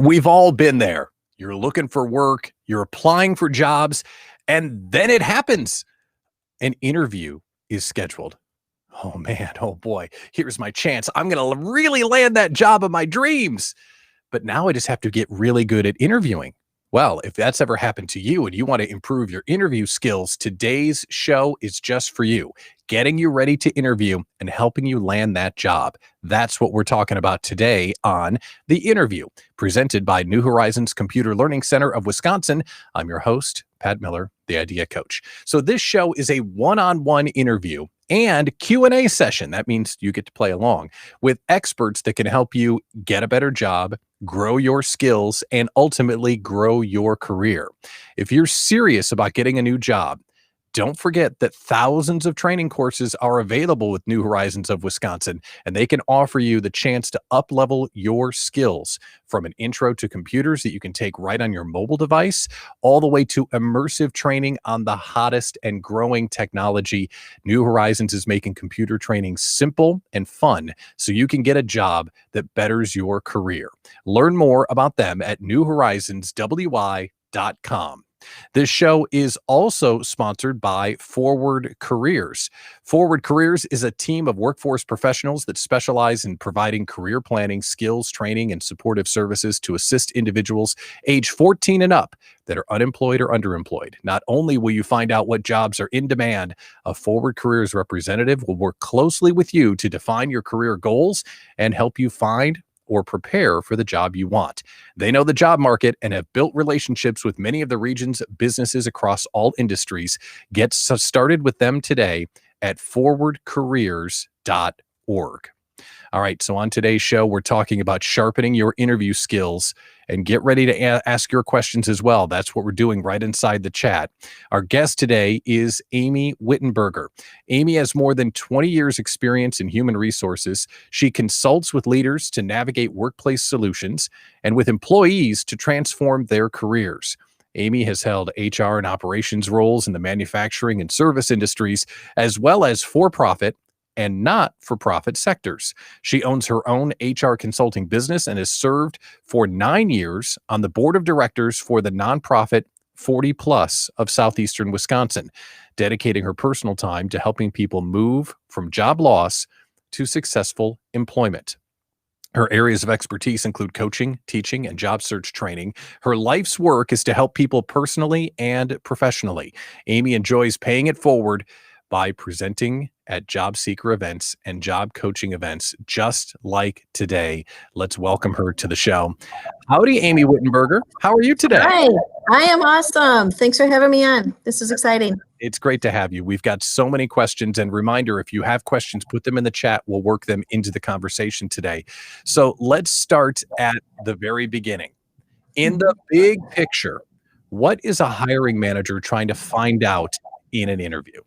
We've all been there. You're looking for work, you're applying for jobs, and then it happens. An interview is scheduled. Oh man, oh boy, here's my chance. I'm going to really land that job of my dreams. But now I just have to get really good at interviewing. Well, if that's ever happened to you and you want to improve your interview skills, today's show is just for you, getting you ready to interview and helping you land that job. That's what we're talking about today on The Interview, presented by New Horizons Computer Learning Center of Wisconsin. I'm your host, Pat Miller, the Idea Coach. So this show is a one-on-one interview and Q&A session. That means you get to play along with experts that can help you get a better job, grow your skills, and ultimately grow your career. If you're serious about getting a new job, don't forget that thousands of training courses are available with New Horizons of Wisconsin, and they can offer you the chance to up-level your skills from an intro to computers that you can take right on your mobile device, all the way to immersive training on the hottest and growing technology. New Horizons is making computer training simple and fun so you can get a job that betters your career. Learn more about them at newhorizonswy.com. This show is also sponsored by Forward Careers. Forward Careers is a team of workforce professionals that specialize in providing career planning, skills training, and supportive services to assist individuals age 14 and up that are unemployed or underemployed. Not only will you find out what jobs are in demand, a Forward Careers representative will work closely with you to define your career goals and help you find or prepare for the job you want. They know the job market and have built relationships with many of the region's businesses across all industries. Get started with them today at forwardcareers.org. All right, so on today's show, we're talking about sharpening your interview skills, and get ready to ask your questions as well. That's what we're doing right inside the chat. Our guest today is Amy Whittenberger. Amy has more than 20 years experience in human resources. She consults with leaders to navigate workplace solutions and with employees to transform their careers. Amy has held HR and operations roles in the manufacturing and service industries, as well as for-profit and not-for-profit sectors. She owns her own HR consulting business and has served for 9 years on the board of directors for the nonprofit 40 Plus of Southeastern Wisconsin, dedicating her personal time to helping people move from job loss to successful employment. Her areas of expertise include coaching, teaching, and job search training. Her life's work is to help people personally and professionally. Amy enjoys paying it forward by presenting at job seeker events and job coaching events just like today. Let's welcome her to the show. Howdy, Amy Whittenberger. How are you today? Hi, I am awesome. Thanks for having me on. This is exciting. It's great to have you. We've got so many questions, and reminder, if you have questions, put them in the chat. We'll work them into the conversation today. So let's start at the very beginning. In the big picture, what is a hiring manager trying to find out in an interview?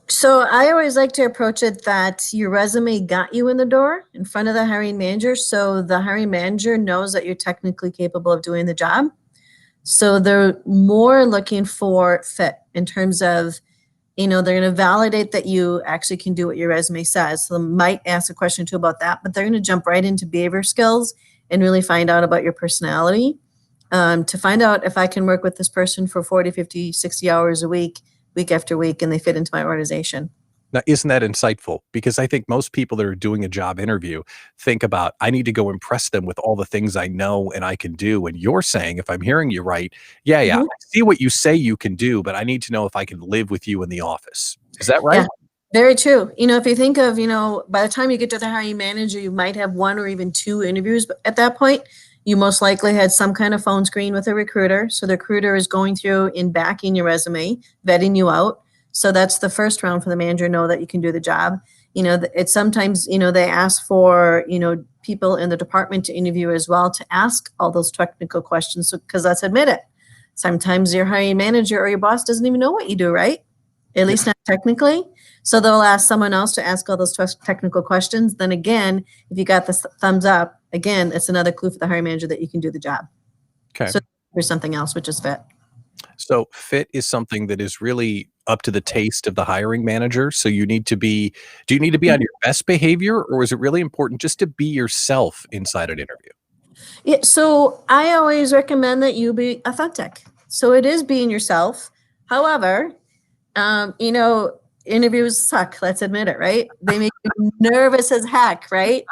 So I always like to approach it that your resume got you in the door in front of the hiring manager. So the hiring manager knows that you're technically capable of doing the job. So they're more looking for fit in terms of, they're going to validate that you actually can do what your resume says. So they might ask a question or two about that, but they're going to jump right into behavior skills and really find out about your personality to find out if I can work with this person for 40, 50, 60 hours a week after week, and they fit into my organization. Now, isn't that insightful? Because I think most people that are doing a job interview think about, I need to go impress them with all the things I know and I can do. And you're saying, if I'm hearing you right, I see what you say you can do, but I need to know if I can live with you in the office. Is that right? Yeah, very true. If you think of, by the time you get to the hiring manager, you might have one or even two interviews. But at that point, you most likely had some kind of phone screen with a recruiter. So the recruiter is going through and backing your resume, vetting you out. So that's the first round for the manager to know that you can do the job. It's sometimes, they ask for, people in the department to interview as well to ask all those technical questions. Because let's admit it, sometimes your hiring manager or your boss doesn't even know what you do, right? At least not technically. So they'll ask someone else to ask all those technical questions. Then again, if you got the thumbs up, again, it's another clue for the hiring manager that you can do the job. Okay. So there's something else, which is fit. So fit is something that is really up to the taste of the hiring manager. So do you need to be on your best behavior, or is it really important just to be yourself inside an interview? Yeah, so I always recommend that you be authentic. So it is being yourself. However, you know, interviews suck. Let's admit it, right? They make you nervous as heck, right?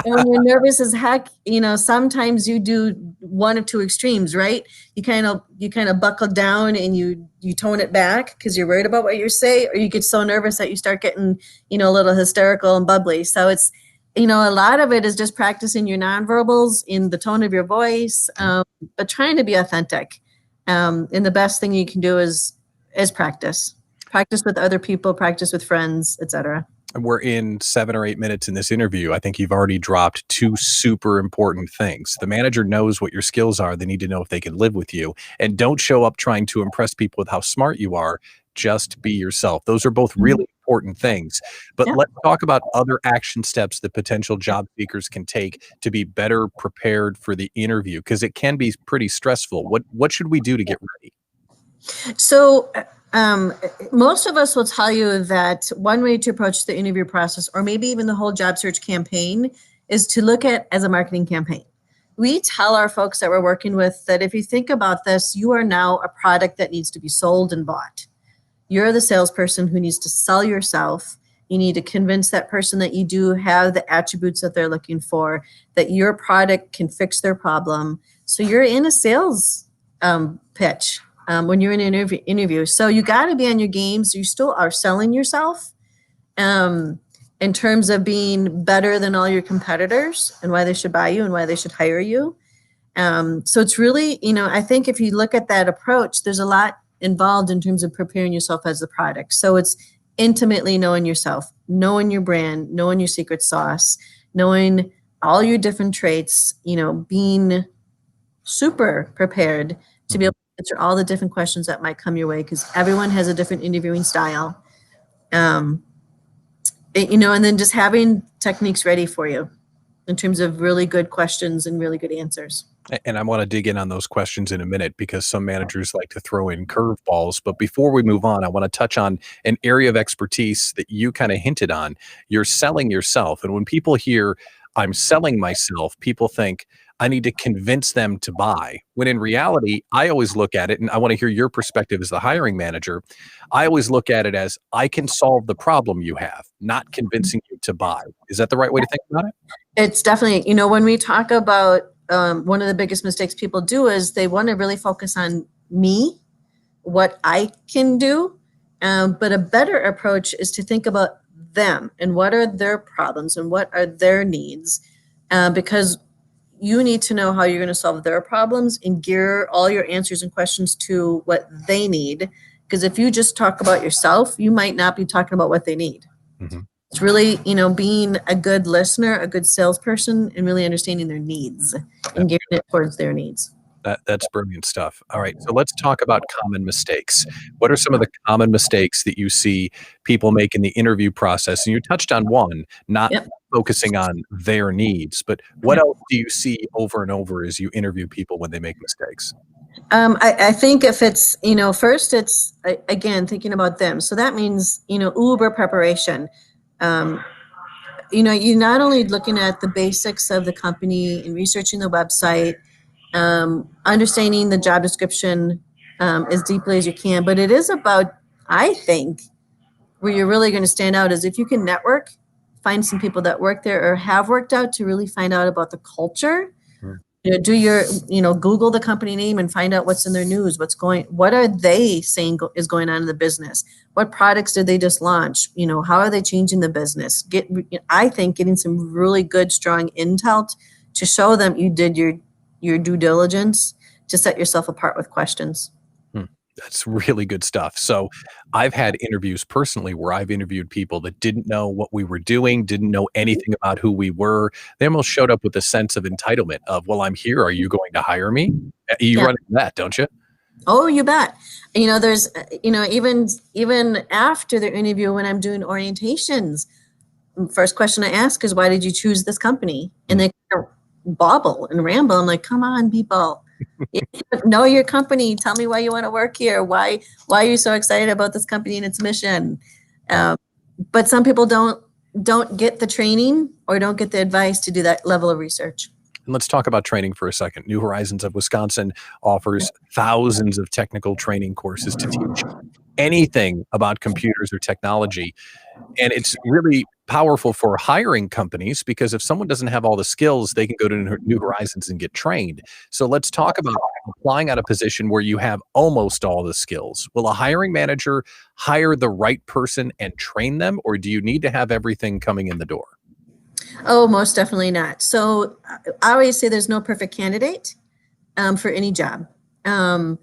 And when you're nervous as heck, you know, sometimes you do one of two extremes, right? You kind of buckle down and you tone it back because you're worried about what you say, or you get so nervous that you start getting, a little hysterical and bubbly. So it's, a lot of it is just practicing your nonverbals in the tone of your voice, but trying to be authentic. And the best thing you can do is practice. Practice with other people, practice with friends, etc. We're in 7 or 8 minutes in this interview. I think you've already dropped two super important things. The manager knows what your skills are. They need to know if they can live with you. And don't show up trying to impress people with how smart you are. Just be yourself. Those are both really important things. But Yeah. let's talk about other action steps that potential job seekers can take to be better prepared for the interview, because it can be pretty stressful. What should we do to get ready? So, um, most of us will tell you that one way to approach the interview process, or maybe even the whole job search campaign, is to look at as a marketing campaign. We tell our folks that we're working with that if you think about this, you are now a product that needs to be sold and bought. You're the salesperson who needs to sell yourself. You need to convince that person that you do have the attributes that they're looking for, that your product can fix their problem. So you're in a sales pitch when you're in an interview. So you got to be on your game. So you still are selling yourself in terms of being better than all your competitors and why they should buy you and why they should hire you. So it's really, I think if you look at that approach, there's a lot involved in terms of preparing yourself as the product. So it's intimately knowing yourself, knowing your brand, knowing your secret sauce, knowing all your different traits, being super prepared to be able to answer all the different questions that might come your way, because everyone has a different interviewing style. And then just having techniques ready for you in terms of really good questions and really good answers. And I want to dig in on those questions in a minute, because some managers like to throw in curveballs. But before we move on, I want to touch on an area of expertise that you kind of hinted on. You're selling yourself. And when people hear, I'm selling myself, people think, I need to convince them to buy. When in reality, I always look at it, and I want to hear your perspective as the hiring manager. I always look at it as, I can solve the problem you have, not convincing you to buy. Is that the right way to think about it? It's definitely, when we talk about one of the biggest mistakes people do is they want to really focus on me, what I can do. But a better approach is to think about them and what are their problems and what are their needs, because you need to know how you're going to solve their problems and gear all your answers and questions to what they need. Because if you just talk about yourself, you might not be talking about what they need. Mm-hmm. It's really, being a good listener, a good salesperson, and really understanding their needs and gearing it towards their needs. That's brilliant stuff. All right, so let's talk about common mistakes. What are some of the common mistakes that you see people make in the interview process? And you touched on one, not Yep. focusing on their needs, but what else do you see over and over as you interview people when they make mistakes? I think if it's, first it's, again, thinking about them. So that means, Uber preparation. You're not only looking at the basics of the company and researching the website, understanding the job description as deeply as you can, but it is about, I think, where you're really going to stand out is if you can network, find some people that work there or have worked out to really find out about the culture. Do your, Google the company name and find out what's in their news, what are they saying is going on in the business? What products did they just launch? How are they changing the business? I think getting some really good, strong intel to show them you did your due diligence to set yourself apart with questions. That's really good stuff. So I've had interviews personally where I've interviewed people that didn't know what we were doing, didn't know anything about who we were. They almost showed up with a sense of entitlement of, well, I'm here. Are you going to hire me? You Yeah. run into that, don't you? Oh, you bet. There's, even after the interview when I'm doing orientations, first question I ask is, why did you choose this company? And they kind of bobble and ramble. I'm like, come on, people. Know your company. Tell me why you want to work here. Why are you so excited about this company and its mission? But some people don't get the training or don't get the advice to do that level of research. And let's talk about training for a second. New Horizons of Wisconsin offers thousands of technical training courses to teach anything about computers or technology. And it's really powerful for hiring companies because if someone doesn't have all the skills, they can go to New Horizons and get trained. So let's talk about applying at a position where you have almost all the skills. Will a hiring manager hire the right person and train them, or do you need to have everything coming in the door? Oh, most definitely not. So I always say there's no perfect candidate for any job. And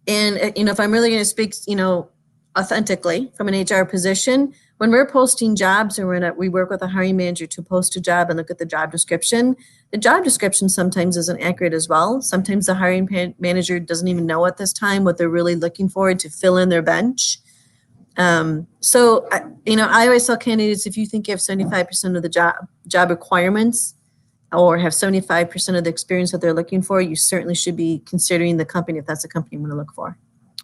if I'm really going to speak, authentically from an HR position, when we're posting jobs or when we work with a hiring manager to post a job and look at the job description sometimes isn't accurate as well. Sometimes the hiring manager doesn't even know at this time what they're really looking for to fill in their bench. I always tell candidates, if you think you have 75% of the job requirements or have 75% of the experience that they're looking for, you certainly should be considering the company if that's the company I'm going to look for.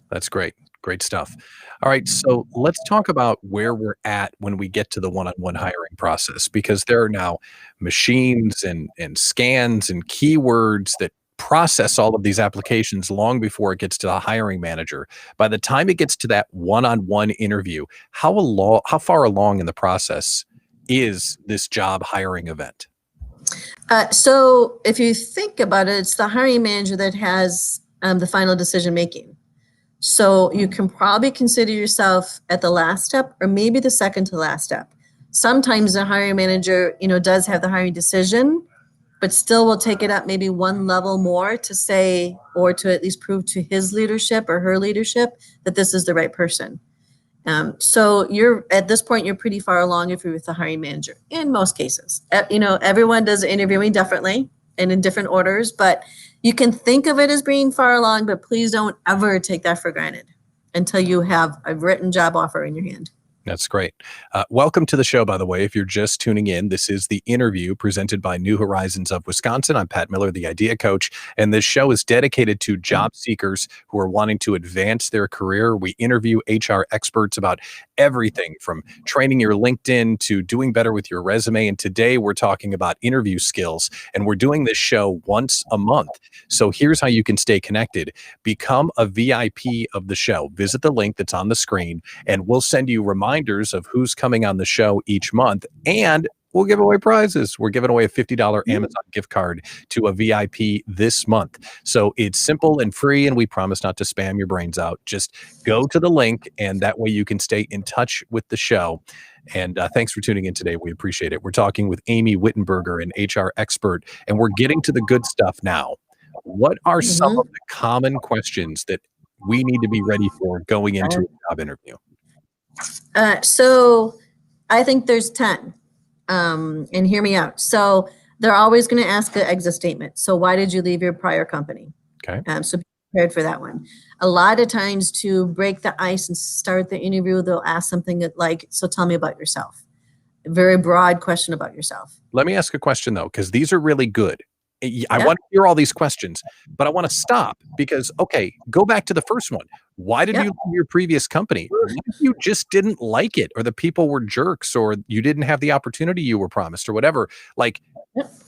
That's great. Great stuff. All right. So let's talk about where we're at when we get to the one-on-one hiring process, because there are now machines and scans and keywords that process all of these applications long before it gets to the hiring manager. By the time it gets to that one-on-one interview, how far along in the process is this job hiring event? So if you think about it, it's the hiring manager that has the final decision making. So you can probably consider yourself at the last step or maybe the second to last step. Sometimes the hiring manager, does have the hiring decision, but still will take it up maybe one level more to say, or to at least prove to his leadership or her leadership that this is the right person. So you're at this point, you're pretty far along if you're with the hiring manager in most cases. Everyone does interviewing differently and in different orders, but you can think of it as being far along, but please don't ever take that for granted until you have a written job offer in your hand. That's great. Welcome to the show, by the way. If you're just tuning in, this is The Interview presented by New Horizons of Wisconsin. I'm Pat Miller, the Idea Coach, and this show is dedicated to job seekers who are wanting to advance their career. We interview HR experts about everything from training your LinkedIn to doing better with your resume. And today we're talking about interview skills, and we're doing this show once a month. So here's how you can stay connected. Become a VIP of the show. Visit the link that's on the screen, and we'll send you reminders of who's coming on the show each month, and we'll give away prizes. We're giving away a $50 Amazon gift card to a VIP this month. So it's simple and free, and we promise not to spam your brains out. Just go to the link, and that way you can stay in touch with the show. And thanks for tuning in today. We appreciate it. We're talking with Amy Whittenberger, an HR expert, and we're getting to the good stuff now. What are some of the common questions that we need to be ready for going into a job interview? So I think there's 10, and hear me out. So they're always going to ask an exit statement. So why did you leave your prior company? Okay. So be prepared for that one. A lot of times to break the ice and start the interview, they'll ask something like, so tell me about yourself. A very broad question about yourself. Let me ask a question though, because these are really good. I want to hear all these questions, but I want to stop because, okay, go back to the first one. Why did you leave your previous company? What if you just didn't like it, or the people were jerks, or you didn't have the opportunity you were promised, or whatever? Like,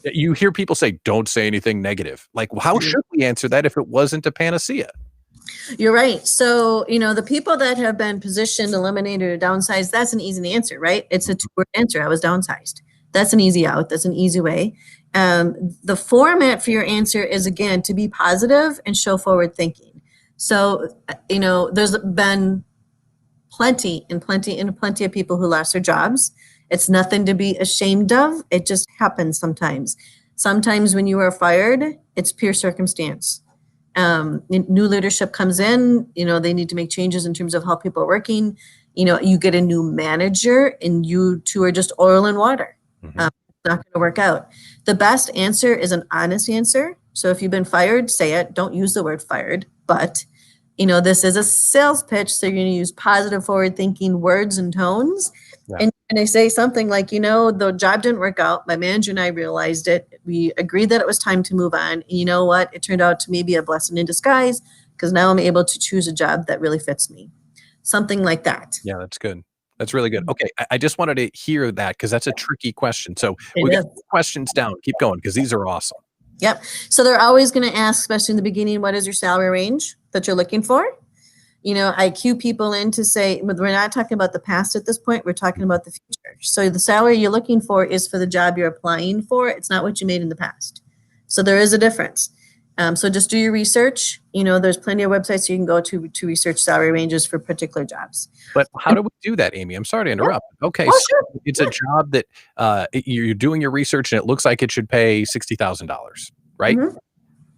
you hear people say, don't say anything negative. Like, how should we answer that if it wasn't a panacea? You're right. So, the people that have been positioned, eliminated, or downsized, that's an easy answer, right? It's a two-word answer. I was downsized. That's an easy out. That's an easy way. The format for your answer is, again, to be positive and show forward thinking. So, there's been plenty of people who lost their jobs. It's nothing to be ashamed of. It just happens sometimes. Sometimes when you are fired, it's pure circumstance. New leadership comes in, they need to make changes in terms of how people are working. You get a new manager and you two are just oil and water. It's not going to work out. The best answer is an honest answer. So if you've been fired, say it. Don't use the word fired, but this is a sales pitch. So you're going to use positive forward thinking words and tones. Yeah. And I say something like, the job didn't work out. My manager and I realized it. We agreed that it was time to move on. And you know what? It turned out to maybe a blessing in disguise because now I'm able to choose a job that really fits me. Something like that. Yeah, that's good. That's really good. Okay, I just wanted to hear that because that's a tricky question. So we got questions down. Keep going because these are awesome. Yep. So they're always going to ask, especially in the beginning, what is your salary range that you're looking for? I cue people in to say, but we're not talking about the past at this point. We're talking about the future. So the salary you're looking for is for the job you're applying for. It's not what you made in the past. So there is a difference. So just do your research. There's plenty of websites you can go to research salary ranges for particular jobs. But how do we do that, Amy? I'm sorry to interrupt. Okay, Oh, so sure. it's a job that you're doing your research and it looks like it should pay $60,000, right? Mhm.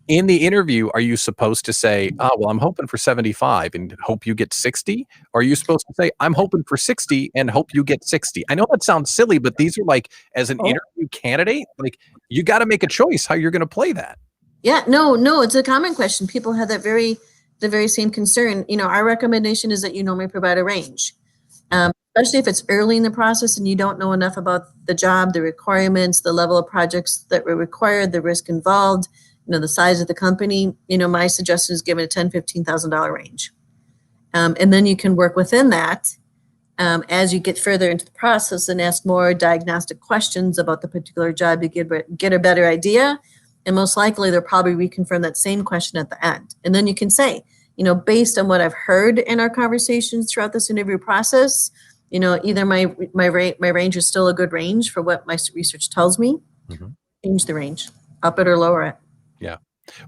In the interview, are you supposed to say, "Oh, well, I'm hoping for 75 and hope you get 60?" Or are you supposed to say, "I'm hoping for 60 and hope you get 60?" I know that sounds silly, but these are like, as an Oh. interview candidate, like you got to make a choice how you're going to play that. Yeah, no, it's a common question. People have the very same concern. Our recommendation is that you normally provide a range, especially if it's early in the process and you don't know enough about the job, the requirements, the level of projects that were required, the risk involved, the size of the company. My suggestion is give it a $10,000-$15,000 range, and then you can work within that as you get further into the process and ask more diagnostic questions about the particular job. You get a better idea. And most likely, they'll probably reconfirm that same question at the end. And then you can say, based on what I've heard in our conversations throughout this interview process, either my range is still a good range for what my research tells me. Mhm. Change the range, up it or lower it. Yeah.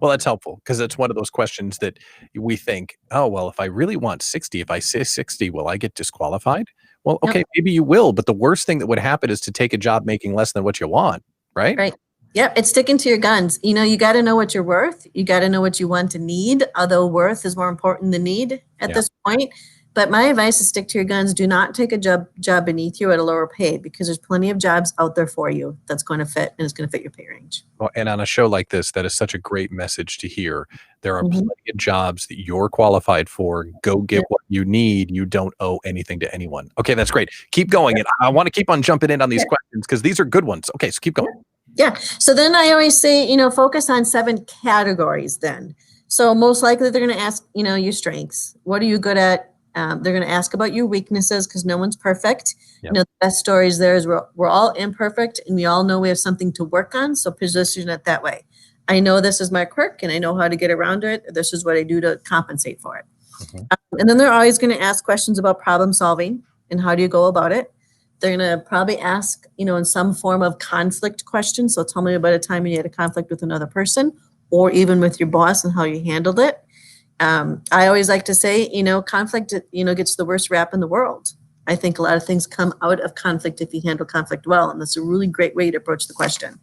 Well, that's helpful because it's one of those questions that we think, oh, well, if I really want 60, if I say 60, will I get disqualified? Well, Yep. okay, maybe you will, but the worst thing that would happen is to take a job making less than what you want, right? Right. Yep. It's sticking to your guns. You got to know what you're worth. You got to know what you want to need, although worth is more important than need at Yeah. this point. But my advice is stick to your guns. Do not take a job beneath you at a lower pay, because there's plenty of jobs out there for you that's going to fit and it's going to fit your pay range. Well, and on a show like this, that is such a great message to hear. There are Mhm. plenty of jobs that you're qualified for. Go Yeah. get what you need. You don't owe anything to anyone. Okay, that's great. Keep going. And I want to keep on jumping in on these Yeah. questions because these are good ones. Okay, so keep going. Yeah. So then I always say, focus on 7 categories then. So most likely they're going to ask, your strengths. What are you good at? They're going to ask about your weaknesses, because no one's perfect. Yep. The best stories there is we're all imperfect and we all know we have something to work on. So position it that way. I know this is my quirk and I know how to get around it. This is what I do to compensate for it. Mhm. And then they're always going to ask questions about problem solving and how do you go about it. They're going to probably ask, in some form of conflict question. So tell me about a time when you had a conflict with another person or even with your boss and how you handled it. I always like to say, conflict, gets the worst rap in the world. I think a lot of things come out of conflict if you handle conflict well. And that's a really great way to approach the question.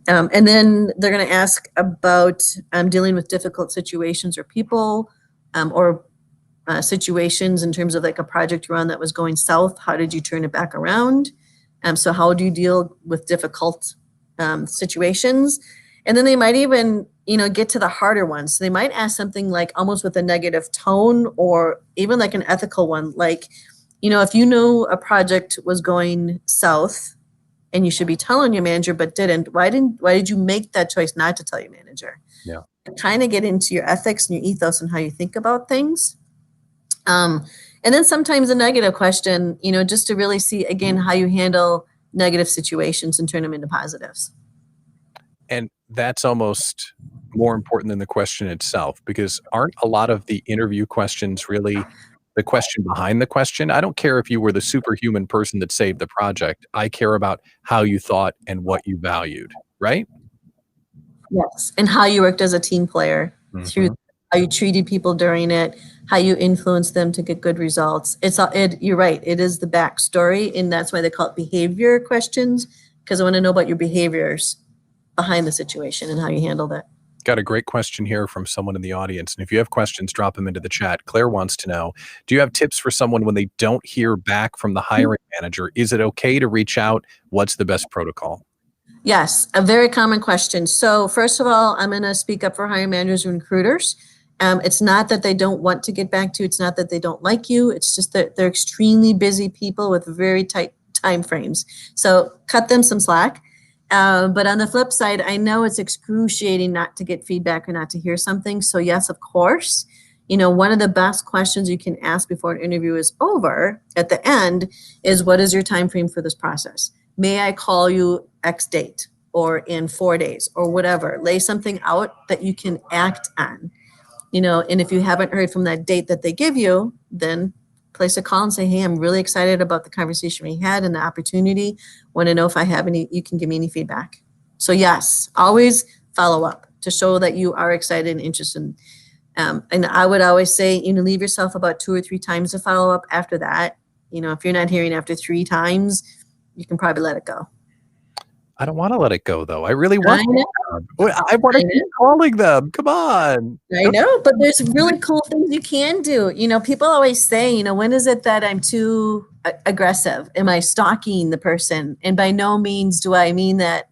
And then they're going to ask about dealing with difficult situations or people or situations in terms of like a project you're on that was going south. How did you turn it back around? So how do you deal with difficult situations? And then they might even, get to the harder ones. So they might ask something like almost with a negative tone or even like an ethical one. Like, if you know a project was going south and you should be telling your manager but didn't, why did you make that choice not to tell your manager? Yeah. Kind of get into your ethics and your ethos and how you think about things. And then sometimes a negative question, just to really see again how you handle negative situations and turn them into positives. And that's almost more important than the question itself, because aren't a lot of the interview questions really the question behind the question? I don't care if you were the superhuman person that saved the project. I care about how you thought and what you valued, right? Yes. And how you worked as a team player through Mhm. how you treated people during it, how you influenced them to get good results. You're right. It is the backstory. And that's why they call it behavior questions, because I want to know about your behaviors behind the situation and how you handled it. Got a great question here from someone in the audience. And if you have questions, drop them into the chat. Claire wants to know, do you have tips for someone when they don't hear back from the hiring manager? Is it okay to reach out? What's the best protocol? Yes, a very common question. So first of all, I'm going to speak up for hiring managers and recruiters. It's not that they don't want to get back to you. It's not that they don't like you. It's just that they're extremely busy people with very tight time frames. So cut them some slack. But on the flip side, I know it's excruciating not to get feedback or not to hear something. So yes, of course, one of the best questions you can ask before an interview is over at the end is, what is your time frame for this process? May I call you X date? or in 4 days or whatever. Lay something out that you can act on, and if you haven't heard from that date that they give you, then place a call and say, hey, I'm really excited about the conversation we had and the opportunity. Want to know if I have any, you can give me any feedback. So yes, always follow up to show that you are excited and interested. And I would always say, leave yourself about 2 or 3 times to follow up. After that, if you're not hearing after 3 times, you can probably let it go. I don't want to let it go, though. I really want I want to I keep know. calling them. Come on. I know, but there's really cool things you can do. People always say, when is it that I'm too aggressive? Am I stalking the person? And by no means do I mean that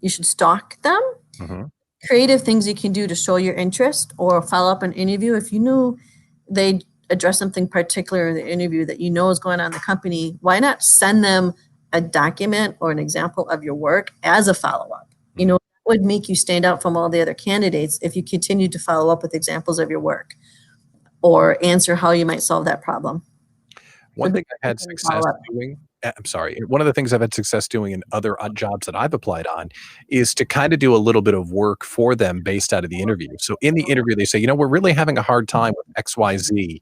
you should stalk them. Mhm. Creative things you can do to show your interest or follow up an interview. If you knew they address something particular in the interview that is going on in the company, why not send them a document or an example of your work as a follow-up? It would make you stand out from all the other candidates if you continue to follow up with examples of your work or answer how you might solve that problem. One thing I had success doing I'm sorry. One of the things I've had success doing in other jobs that I've applied on is to kind of do a little bit of work for them based out of the interview. So in the interview, they say, we're really having a hard time with XYZ.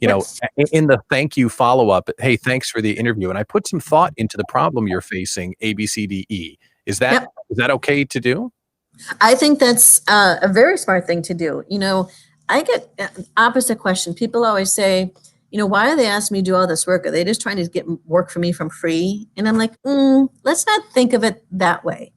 Yes. In the thank you follow-up, hey, thanks for the interview. And I put some thought into the problem you're facing, A, B, C, D, E. Is that okay to do? I think that's a very smart thing to do. I get opposite question. People always say, why are they asking me to do all this work? Are they just trying to get work for me from free? And I'm like, let's not think of it that way.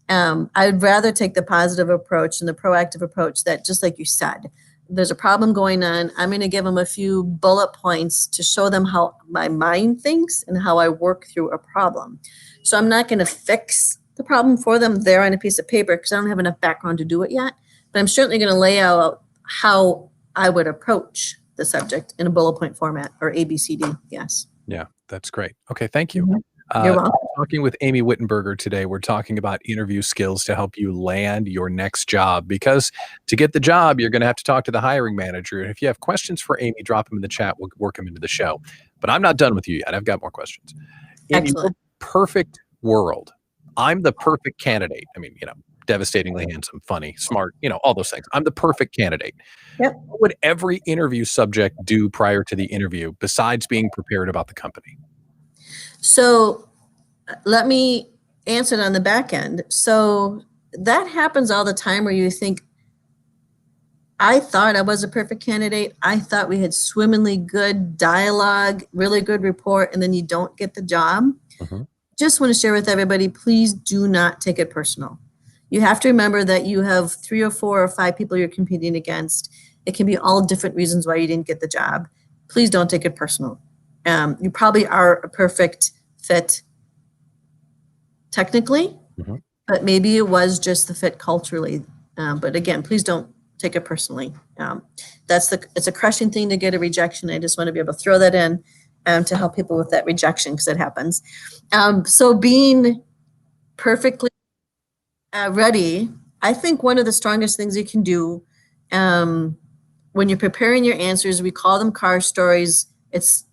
I'd rather take the positive approach and the proactive approach that, just like you said, there's a problem going on. I'm going to give them a few bullet points to show them how my mind thinks and how I work through a problem. So I'm not going to fix the problem for them there on a piece of paper because I don't have enough background to do it yet. But I'm certainly going to lay out how I would approach the subject in a bullet point format or ABCD. Yes. Yeah, that's great. Okay, thank you. You're welcome. Talking with Amy Wittenberger today, we're talking about interview skills to help you land your next job, because to get the job, you're going to have to talk to the hiring manager. And if you have questions for Amy, drop them in the chat. We'll work them into the show. But I'm not done with you yet. I've got more questions. In your Excellent. perfect world, I'm the perfect candidate. I mean, devastatingly handsome, funny, smart, all those things. I'm the perfect candidate. Yep. What would every interview subject do prior to the interview besides being prepared about the company? So let me answer it on the back end. So that happens all the time where you think, I thought I was a perfect candidate. I thought we had swimmingly good dialogue, really good report, and then you don't get the job. Just want to share with everybody, please do not take it personal. You have to remember that you have 3 or 4 or 5 people you're competing against. It can be all different reasons why you didn't get the job. Please don't take it personal. You probably are a perfect fit technically, but maybe it was just the fit culturally. But again, please don't take it personally. It's a crushing thing to get a rejection. I just want to be able to throw that in to help people with that rejection because it happens. So being perfectly ready, I think one of the strongest things you can do when you're preparing your answers, we call them car stories. It's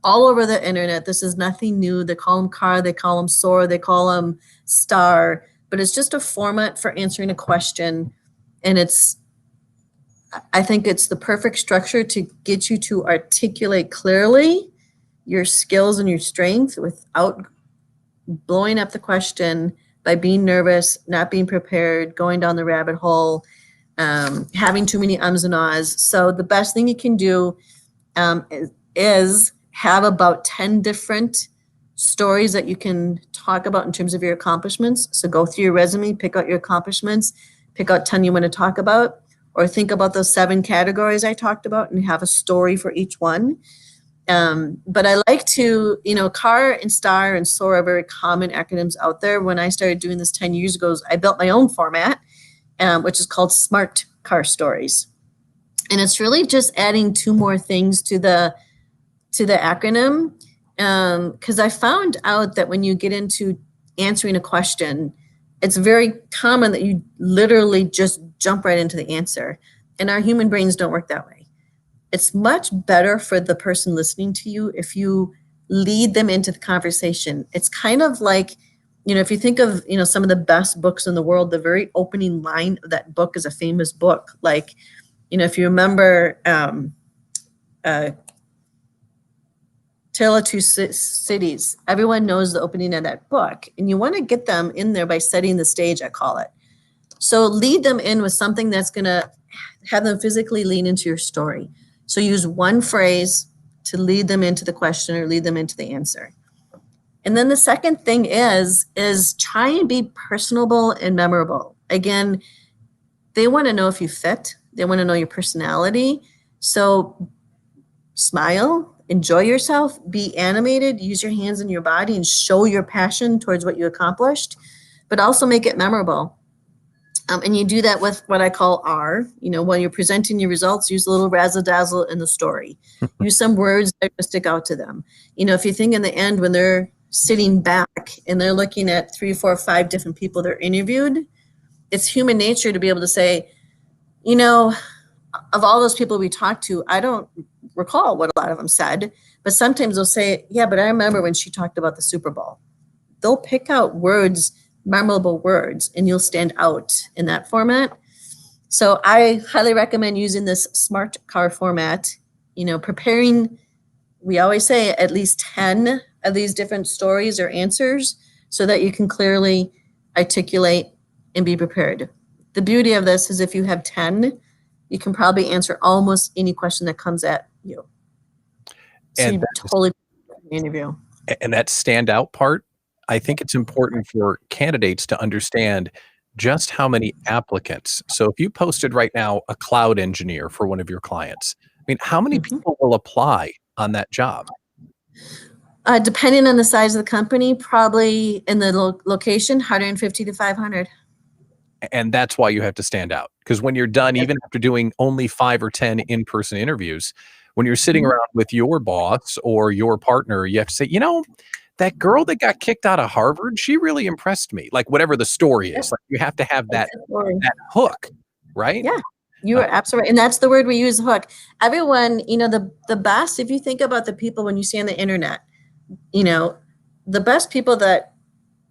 all over the internet. This is nothing new. They call them car, they call them soar, they call them star, but it's just a format for answering a question. And I think it's the perfect structure to get you to articulate clearly your skills and your strengths without blowing up the question by being nervous, not being prepared, going down the rabbit hole, having too many ums and ahs. So the best thing you can do is have about 10 different stories that you can talk about in terms of your accomplishments. So go through your resume, pick out your accomplishments, pick out 10 you want to talk about, or think about those 7 categories I talked about and have a story for each one. But I like to, CAR and STAR and SOAR are very common acronyms out there. When I started doing this 10 years ago, I built my own format, which is called SMART CAR Stories. And it's really just adding 2 more things to the acronym. Because I found out that when you get into answering a question, it's very common that you literally just jump right into the answer. And our human brains don't work that way. It's much better for the person listening to you if you lead them into the conversation. It's kind of like, if you think of, some of the best books in the world, the very opening line of that book is a famous book. Like, if you remember Tale of Two Cities, everyone knows the opening of that book. And you want to get them in there by setting the stage, I call it. So lead them in with something that's going to have them physically lean into your story. So use one phrase to lead them into the question or lead them into the answer. And then the second thing is try and be personable and memorable. Again, they want to know if you fit. They want to know your personality. So smile, enjoy yourself, be animated, use your hands and your body and show your passion towards what you accomplished, but also make it memorable. And you do that with what I call R. When you're presenting your results, use a little razzle dazzle in the story. Use some words that stick out to them. If you think in the end when they're sitting back and they're looking at 3, 4, 5 different people they're interviewed, it's human nature to be able to say, of all those people we talked to, I don't recall what a lot of them said, but sometimes they'll say, yeah, but I remember when she talked about the Super Bowl. They'll pick out words, memorable words, and you'll stand out in that format. So I highly recommend using this SMART car format, preparing, we always say at least 10 of these different stories or answers so that you can clearly articulate and be prepared. The beauty of this is if you have 10, you can probably answer almost any question that comes at you. So And you totally interview. And that standout part, I think it's important for candidates to understand just how many applicants. So if you posted right now a cloud engineer for one of your clients, how many people will apply on that job? Depending on the size of the company, probably in the location, 150 to 500. And that's why you have to stand out. Because when you're done, even after doing only 5 or 10 in-person interviews, when you're sitting around with your boss or your partner, you have to say, that girl that got kicked out of Harvard, she really impressed me. Like whatever the story is, like you have to have that hook, right? Yeah, you are absolutely right. And that's the word we use, hook. Everyone, the best, if you think about the people when you see on the internet, the best people that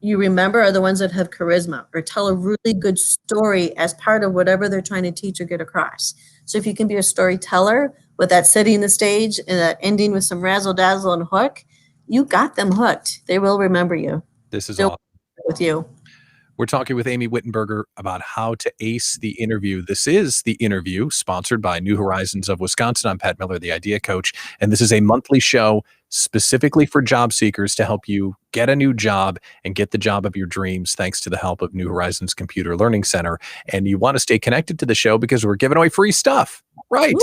you remember are the ones that have charisma or tell a really good story as part of whatever they're trying to teach or get across. So if you can be a storyteller with that setting the stage and that ending with some razzle dazzle and hook, you got them hooked. They will remember you. This is They'll awesome. with you. We're talking with Amy Whittenberger about how to ace the interview. This is The Interview, sponsored by New Horizons of Wisconsin. I'm Pat Miller, the Idea Coach, and this is a monthly show specifically for job seekers to help you get a new job and get the job of your dreams thanks to the help of New Horizons Computer Learning Center. And you want to stay connected to the show because we're giving away free stuff, right?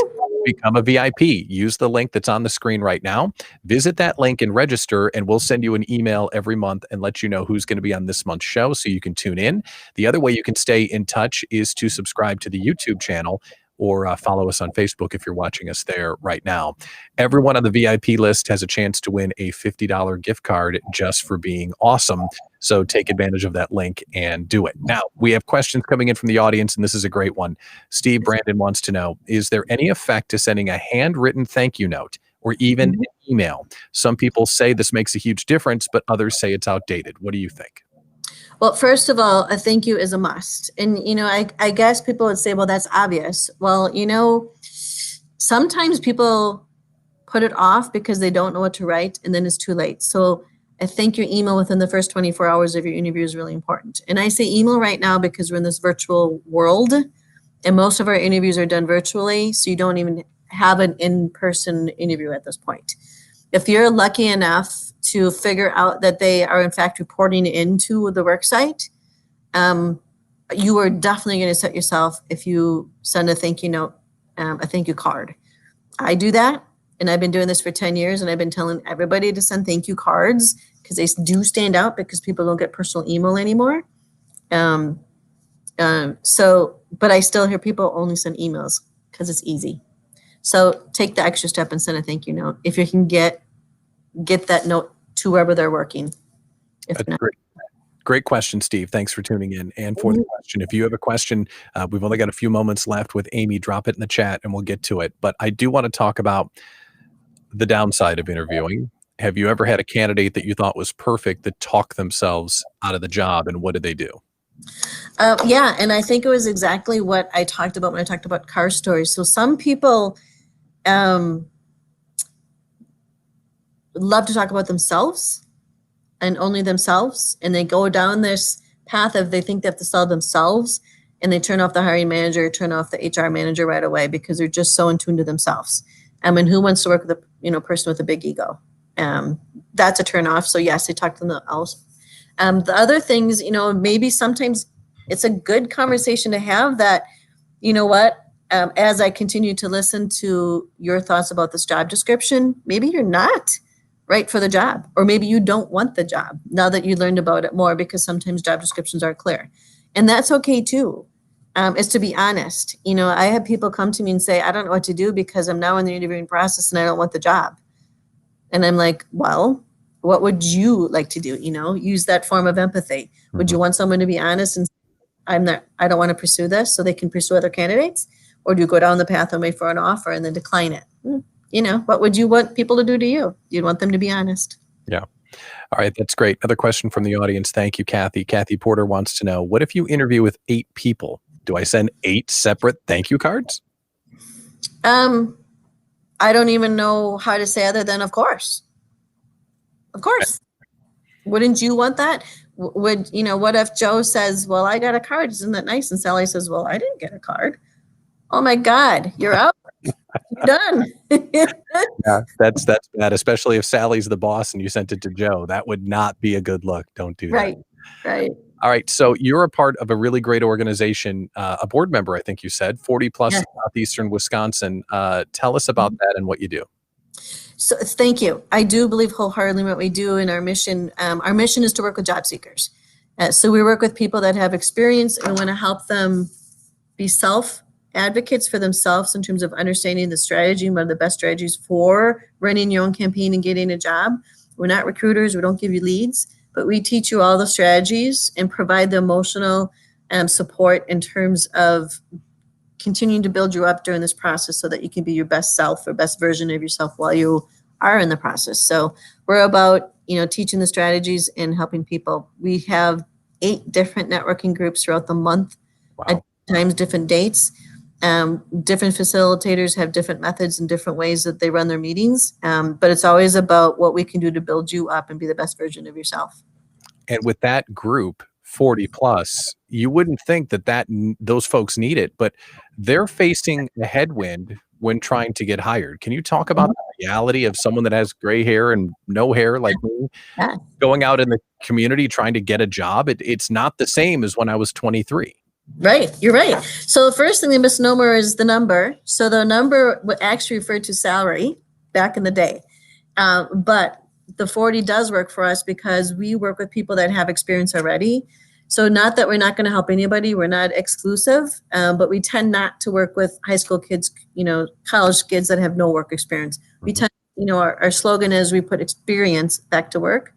Become a VIP. Use the link that's on the screen right now. Visit that link and register, and we'll send you an email every month and let you know who's going to be on this month's show so you can tune in. The other way you can stay in touch is to subscribe to the YouTube channel or follow us on Facebook if you're watching us there right now. Everyone on the VIP list has a chance to win a $50 gift card just for being awesome. So take advantage of that link and do it. Now, we have questions coming in from the audience, and this is a great one. Steve Brandon wants to know, is there any effect to sending a handwritten thank you note or even an email? Some people say this makes a huge difference, but others say it's outdated. What do you think? Well, first of all, a thank you is a must. And, I guess people would say, well, that's obvious. Well, sometimes people put it off because they don't know what to write and then it's too late. So I think your email within the first 24 hours of your interview is really important. And I say email right now because we're in this virtual world and most of our interviews are done virtually. So you don't even have an in-person interview at this point. If you're lucky enough to figure out that they are in fact reporting into the work site, you are definitely going to set yourself if you send a thank you note, a thank you card. I do that, and I've been doing this for 10 years, and I've been telling everybody to send thank you cards because they do stand out because people don't get personal email anymore. But I still hear people only send emails because it's easy. So take the extra step and send a thank you note if you can get that note to wherever they're working. That's great question, Steve. Thanks for tuning in and for the question. If you have a question, we've only got a few moments left with Amy. Drop it in the chat and we'll get to it. But I do want to talk about the downside of interviewing. Have you ever had a candidate that you thought was perfect that talked themselves out of the job, and what did they do? Yeah, and I think it was exactly what I talked about when I talked about car stories. So some people love to talk about themselves and only themselves, and they go down this path of they think they have to sell themselves, and they turn off the hiring manager, turn off the HR manager right away because they're just so in tune to themselves. And who wants to work with a person with a big ego? That's a turn off. So yes, they talk to them else. The other things, maybe sometimes it's a good conversation to have that, you know what, as I continue to listen to your thoughts about this job description, maybe you're not right for the job, or maybe you don't want the job now that you learned about it more, because sometimes job descriptions aren't clear. And that's okay too, is to be honest. I have people come to me and say, I don't know what to do because I'm now in the interviewing process and I don't want the job. And I'm like, well, what would you like to do? Use that form of empathy. Would you want someone to be honest and say, I don't want to pursue this so they can pursue other candidates? Or do you go down the path and wait for an offer and then decline it? What would you want people to do to you? You'd want them to be honest. Yeah. All right. That's great. Another question from the audience. Thank you, Kathy. Kathy Porter wants to know, what if you interview with 8 people? Do I send 8 separate thank you cards? I don't even know how to say other than of course. Of course. Wouldn't you want that? What if Joe says, well, I got a card. Isn't that nice? And Sally says, well, I didn't get a card. Oh my God, you're out. You're done. Yeah, that's bad, especially if Sally's the boss and you sent it to Joe. That would not be a good look. Don't do that. Right. All right. So you're a part of a really great organization, a board member, I think you said, 40 plus in Southeastern Wisconsin. Tell us about that and what you do. So thank you. I do believe wholeheartedly in what we do in our mission. Our mission is to work with job seekers. So we work with people that have experience and want to help them be self-advocates for themselves in terms of understanding the strategy and what are the best strategies for running your own campaign and getting a job. We're not recruiters. We don't give you leads, but we teach you all the strategies and provide the emotional support in terms of continuing to build you up during this process so that you can be your best self or best version of yourself while you are in the process. So we're about, teaching the strategies and helping people. We have 8 different networking groups throughout the month. Wow. At times, different dates. Different facilitators have different methods and different ways that they run their meetings. But it's always about what we can do to build you up and be the best version of yourself. And with that group, 40 plus, you wouldn't think that those folks need it, but they're facing a headwind when trying to get hired. Can you talk about the reality of someone that has gray hair and no hair like me, going out in the community trying to get a job? It's not the same as when I was 23. Right, you're right. So the first thing, the misnomer is the number. So the number would actually refer to salary back in the day. But the 40 does work for us because we work with people that have experience already. So not that we're not going to help anybody, we're not exclusive, but we tend not to work with high school kids, college kids that have no work experience. We tend, our slogan is we put experience back to work.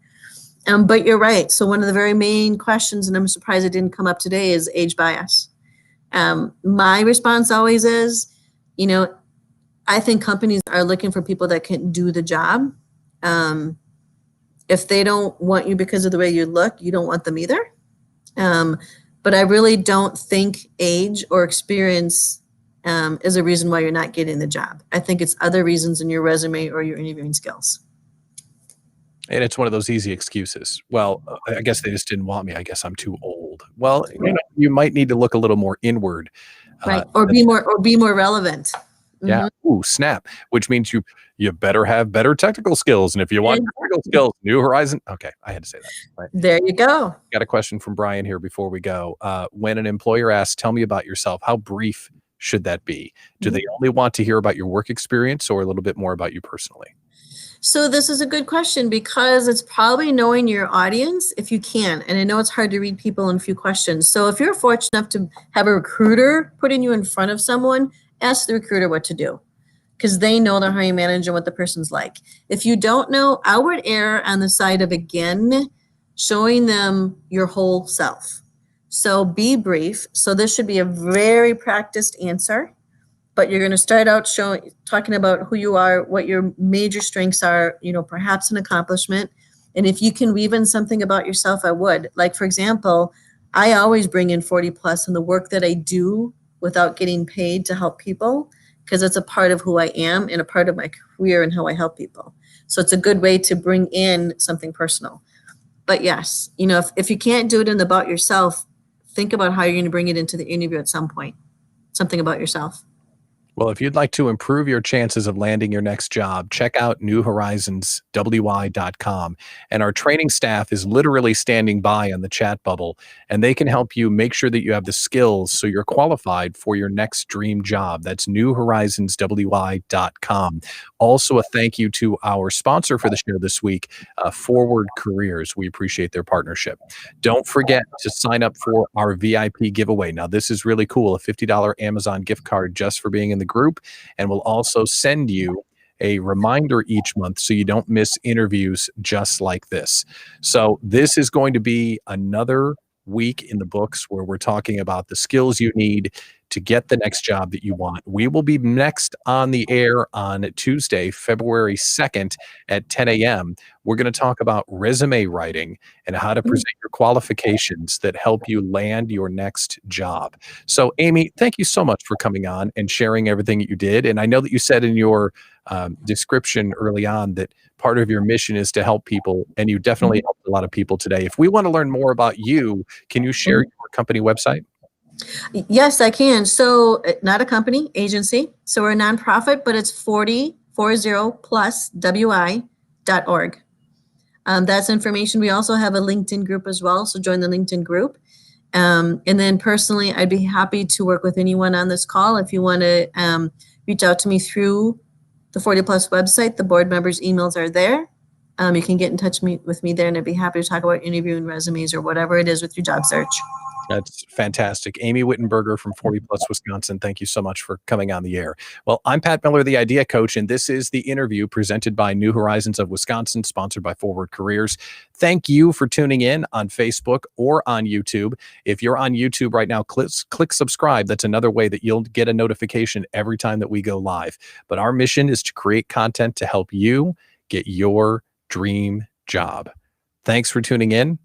But you're right. So one of the very main questions, and I'm surprised it didn't come up today, is age bias. My response always is, I think companies are looking for people that can do the job. If they don't want you because of the way you look, you don't want them either. But I really don't think age or experience is a reason why you're not getting the job. I think it's other reasons in your resume or your interviewing skills. And it's one of those easy excuses. Well, I guess they just didn't want me. I guess I'm too old. Well, you might need to look a little more inward. Right. Or be more relevant. Yeah. Ooh, snap. Which means you better have better technical skills. And if you want technical skills, New Horizon. Okay. I had to say that. Right. There you go. Got a question from Brian here before we go. When an employer asks, tell me about yourself, how brief should that be? Do they only want to hear about your work experience or a little bit more about you personally? So this is a good question because it's probably knowing your audience if you can. And I know it's hard to read people in a few questions. So if you're fortunate enough to have a recruiter putting you in front of someone, ask the recruiter what to do because they know the hiring manager and what the person's like. If you don't know, I would err on the side of, again, showing them your whole self. So be brief. So this should be a very practiced answer. but you're going to start out talking about who you are, what your major strengths are, perhaps an accomplishment. And if you can weave in something about yourself, I would. Like, for example, I always bring in 40 plus in the work that I do without getting paid to help people, because it's a part of who I am and a part of my career and how I help people. So it's a good way to bring in something personal. But yes, if you can't do it in about yourself, think about how you're going to bring it into the interview at some point. Something about yourself. Well, if you'd like to improve your chances of landing your next job, check out newhorizonswy.com. And our training staff is literally standing by on the chat bubble, and they can help you make sure that you have the skills so you're qualified for your next dream job. That's newhorizonswy.com. Also, a thank you to our sponsor for the show this week, Forward Careers. We appreciate their partnership. Don't forget to sign up for our VIP giveaway. Now, this is really cool, a $50 Amazon gift card just for being in the group, and we'll also send you a reminder each month so you don't miss interviews just like this. So this is going to be another week in the books where we're talking about the skills you need to get the next job that you want. We will be next on the air on Tuesday, February 2nd at 10 a.m. We're going to talk about resume writing and how to present your qualifications that help you land your next job. So, Amy, thank you so much for coming on and sharing everything that you did. And I know that you said in your description early on that part of your mission is to help people, and you definitely helped a lot of people today. If we want to learn more about you, can you share your company website? Yes, I can. So not a company, agency. So we're a nonprofit, but it's 40plus wi.org. That's information. We also have a LinkedIn group as well. So join the LinkedIn group. And then personally, I'd be happy to work with anyone on this call. If you want to reach out to me through the 40 Plus website, the board members' emails are there. You can get in touch with me there, and I'd be happy to talk about interviewing resumes or whatever it is with your job search. That's fantastic. Amy Whittenberger from 40 Plus Wisconsin, thank you so much for coming on the air. Well, I'm Pat Miller, the Idea Coach, and this is the interview presented by New Horizons of Wisconsin, sponsored by Forward Careers. Thank you for tuning in on Facebook or on YouTube. If you're on YouTube right now, click subscribe. That's another way that you'll get a notification every time that we go live. But our mission is to create content to help you get your dream job. Thanks for tuning in.